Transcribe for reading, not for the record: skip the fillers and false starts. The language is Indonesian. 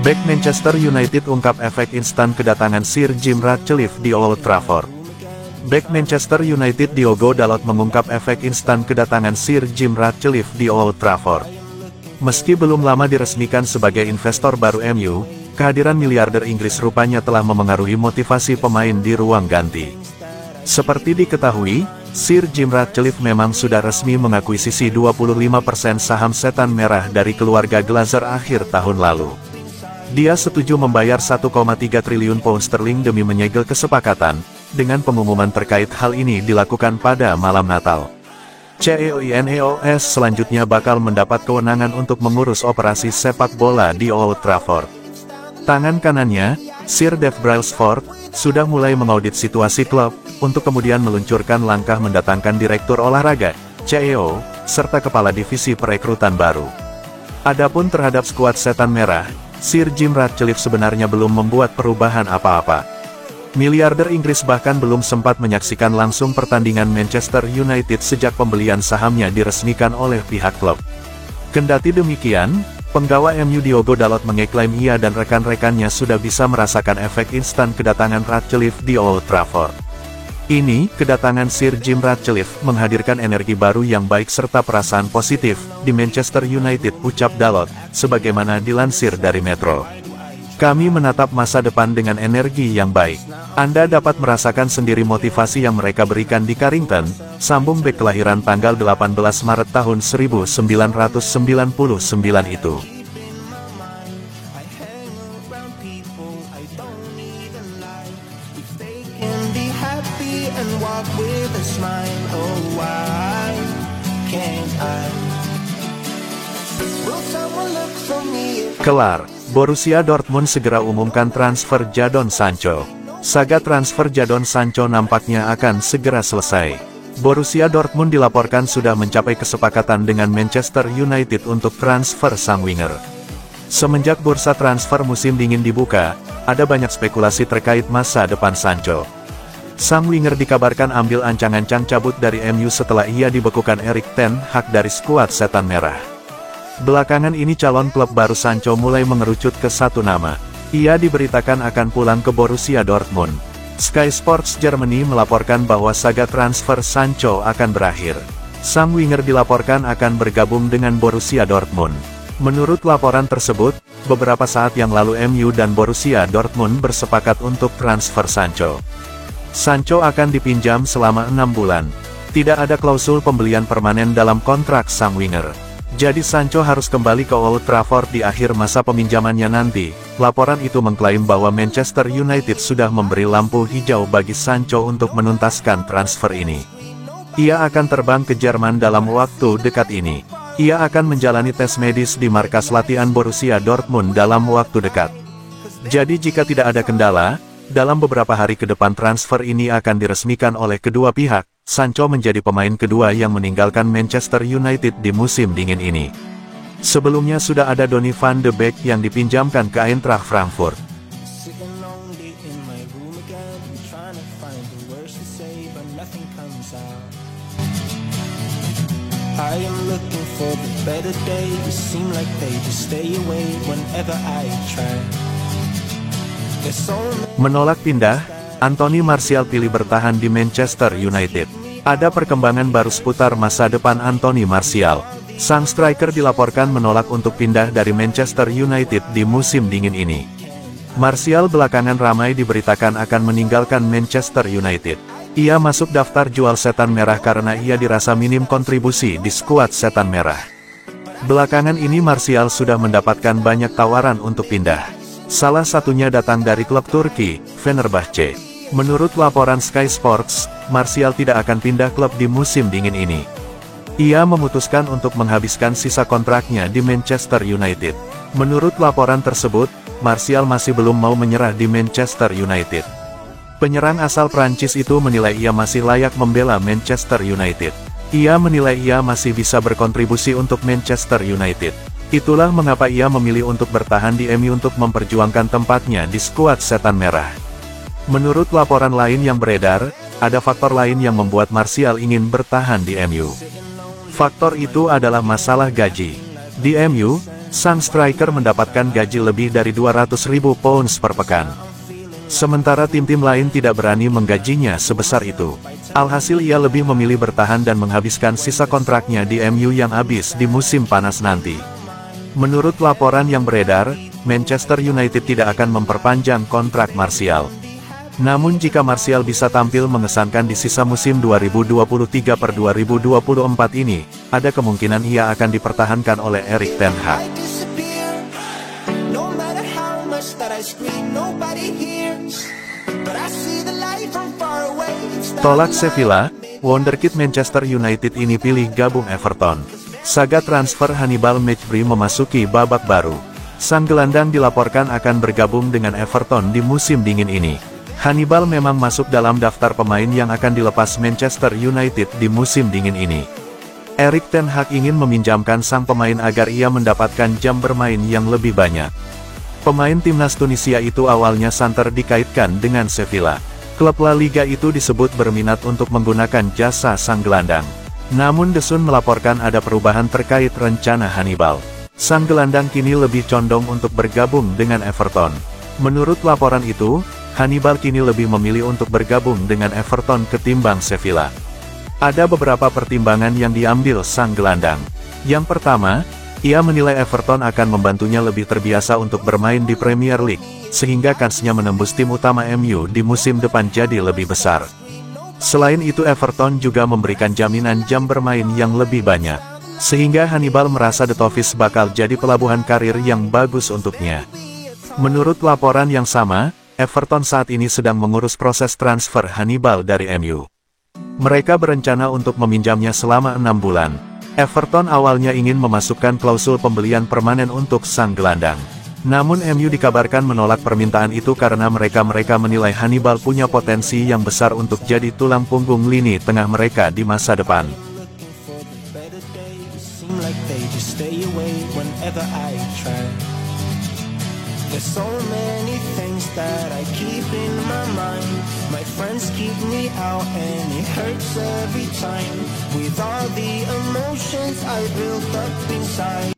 Bek Manchester United ungkap efek instan kedatangan Sir Jim Ratcliffe di Old Trafford. Bek Manchester United Diogo Dalot mengungkap efek instan kedatangan Sir Jim Ratcliffe di Old Trafford. Meski belum lama diresmikan sebagai investor baru MU, kehadiran miliarder Inggris rupanya telah memengaruhi motivasi pemain di ruang ganti. Seperti diketahui, Sir Jim Ratcliffe memang sudah resmi mengakuisisi 25% saham Setan Merah dari keluarga Glazer akhir tahun lalu. Dia setuju membayar 1,3 triliun pound sterling demi menyegel kesepakatan, dengan pengumuman terkait hal ini dilakukan pada malam Natal. CEONEOS selanjutnya bakal mendapat kewenangan untuk mengurus operasi sepak bola di Old Trafford. Tangan kanannya, Sir Dave Brailsford, sudah mulai mengaudit situasi klub, untuk kemudian meluncurkan langkah mendatangkan direktur olahraga, CEO, serta kepala divisi perekrutan baru. Adapun terhadap skuad Setan Merah, Sir Jim Ratcliffe sebenarnya belum membuat perubahan apa-apa. Miliarder Inggris bahkan belum sempat menyaksikan langsung pertandingan Manchester United sejak pembelian sahamnya diresmikan oleh pihak klub. Kendati demikian, penggawa MU Diogo Dalot mengeklaim ia dan rekan-rekannya sudah bisa merasakan efek instan kedatangan Ratcliffe di Old Trafford. Ini, kedatangan Sir Jim Ratcliffe menghadirkan energi baru yang baik serta perasaan positif di Manchester United, ucap Dalot, sebagaimana dilansir dari Metro. Kami menatap masa depan dengan energi yang baik. Anda dapat merasakan sendiri motivasi yang mereka berikan di Carrington, sambung bek kelahiran tanggal 18 Maret tahun 1999 itu. Kelar, Borussia Dortmund segera umumkan transfer Jadon Sancho. Saga transfer Jadon Sancho nampaknya akan segera selesai. Borussia Dortmund dilaporkan sudah mencapai kesepakatan dengan Manchester United untuk transfer sang winger. Semenjak bursa transfer musim dingin dibuka, ada banyak spekulasi terkait masa depan Sancho. Sang winger dikabarkan ambil ancang-ancang cabut dari MU setelah ia dibekukan Erik ten Hag dari skuad Setan Merah. Belakangan ini calon klub baru Sancho mulai mengerucut ke satu nama. Ia diberitakan akan pulang ke Borussia Dortmund. Sky Sports Germany melaporkan bahwa saga transfer Sancho akan berakhir. Sang winger dilaporkan akan bergabung dengan Borussia Dortmund. Menurut laporan tersebut, beberapa saat yang lalu MU dan Borussia Dortmund bersepakat untuk transfer Sancho. Sancho akan dipinjam selama 6 bulan. Tidak ada klausul pembelian permanen dalam kontrak sang winger. Jadi Sancho harus kembali ke Old Trafford di akhir masa peminjamannya nanti. Laporan itu mengklaim bahwa Manchester United sudah memberi lampu hijau bagi Sancho untuk menuntaskan transfer ini. Ia akan terbang ke Jerman dalam waktu dekat ini. Ia akan menjalani tes medis di markas latihan Borussia Dortmund dalam waktu dekat. Jadi jika tidak ada kendala, dalam beberapa hari ke depan transfer ini akan diresmikan oleh kedua pihak. Sancho menjadi pemain kedua yang meninggalkan Manchester United di musim dingin ini. Sebelumnya sudah ada Donny van de Beek yang dipinjamkan ke Eintracht Frankfurt. Menolak pindah, Anthony Martial pilih bertahan di Manchester United. Ada perkembangan baru seputar masa depan Anthony Martial. Sang striker dilaporkan menolak untuk pindah dari Manchester United di musim dingin ini. Martial belakangan ramai diberitakan akan meninggalkan Manchester United. Ia masuk daftar jual Setan Merah karena ia dirasa minim kontribusi di skuad Setan Merah. Belakangan ini Martial sudah mendapatkan banyak tawaran untuk pindah. Salah satunya datang dari klub Turki, Fenerbahce. Menurut laporan Sky Sports, Martial tidak akan pindah klub di musim dingin ini. Ia memutuskan untuk menghabiskan sisa kontraknya di Manchester United. Menurut laporan tersebut, Martial masih belum mau menyerah di Manchester United. Penyerang asal Prancis itu menilai ia masih layak membela Manchester United. Ia menilai ia masih bisa berkontribusi untuk Manchester United. Itulah mengapa ia memilih untuk bertahan di MU untuk memperjuangkan tempatnya di skuad Setan Merah. Menurut laporan lain yang beredar, ada faktor lain yang membuat Martial ingin bertahan di MU. Faktor itu adalah masalah gaji. Di MU, Sang striker mendapatkan gaji lebih dari 200.000 pounds per pekan. Sementara tim-tim lain tidak berani menggajinya sebesar itu. Alhasil ia lebih memilih bertahan dan menghabiskan sisa kontraknya di MU yang habis di musim panas nanti. Menurut laporan yang beredar, Manchester United tidak akan memperpanjang kontrak Martial. Namun jika Martial bisa tampil mengesankan di sisa musim 2023/2024 ini, ada kemungkinan ia akan dipertahankan oleh Erik ten Hag. Tolak Sevilla, wonderkid Manchester United ini pilih gabung Everton. Saga transfer Hannibal Mejbri memasuki babak baru. Sang gelandang dilaporkan akan bergabung dengan Everton di musim dingin ini. Hannibal memang masuk dalam daftar pemain yang akan dilepas Manchester United di musim dingin ini. Erik ten Hag ingin meminjamkan sang pemain agar ia mendapatkan jam bermain yang lebih banyak. Pemain timnas Tunisia itu awalnya santer dikaitkan dengan Sevilla. Klub La Liga itu disebut berminat untuk menggunakan jasa sang gelandang. Namun The Sun melaporkan ada perubahan terkait rencana Hannibal. Sang gelandang kini lebih condong untuk bergabung dengan Everton. Menurut laporan itu, Hannibal kini lebih memilih untuk bergabung dengan Everton ketimbang Sevilla. Ada beberapa pertimbangan yang diambil sang gelandang. Yang pertama, ia menilai Everton akan membantunya lebih terbiasa untuk bermain di Premier League, sehingga kansnya menembus tim utama MU di musim depan jadi lebih besar. Selain itu Everton juga memberikan jaminan jam bermain yang lebih banyak, sehingga Hannibal merasa The Toffees bakal jadi pelabuhan karir yang bagus untuknya. Menurut laporan yang sama, Everton saat ini sedang mengurus proses transfer Hannibal dari MU. Mereka berencana untuk meminjamnya selama 6 bulan. Everton awalnya ingin memasukkan klausul pembelian permanen untuk sang gelandang. Namun MU dikabarkan menolak permintaan itu karena mereka menilai Hannibal punya potensi yang besar untuk jadi tulang punggung lini tengah mereka di masa depan. There's so many things that I keep in my mind. My friends keep me out and it hurts every time. With all the emotions I built up inside.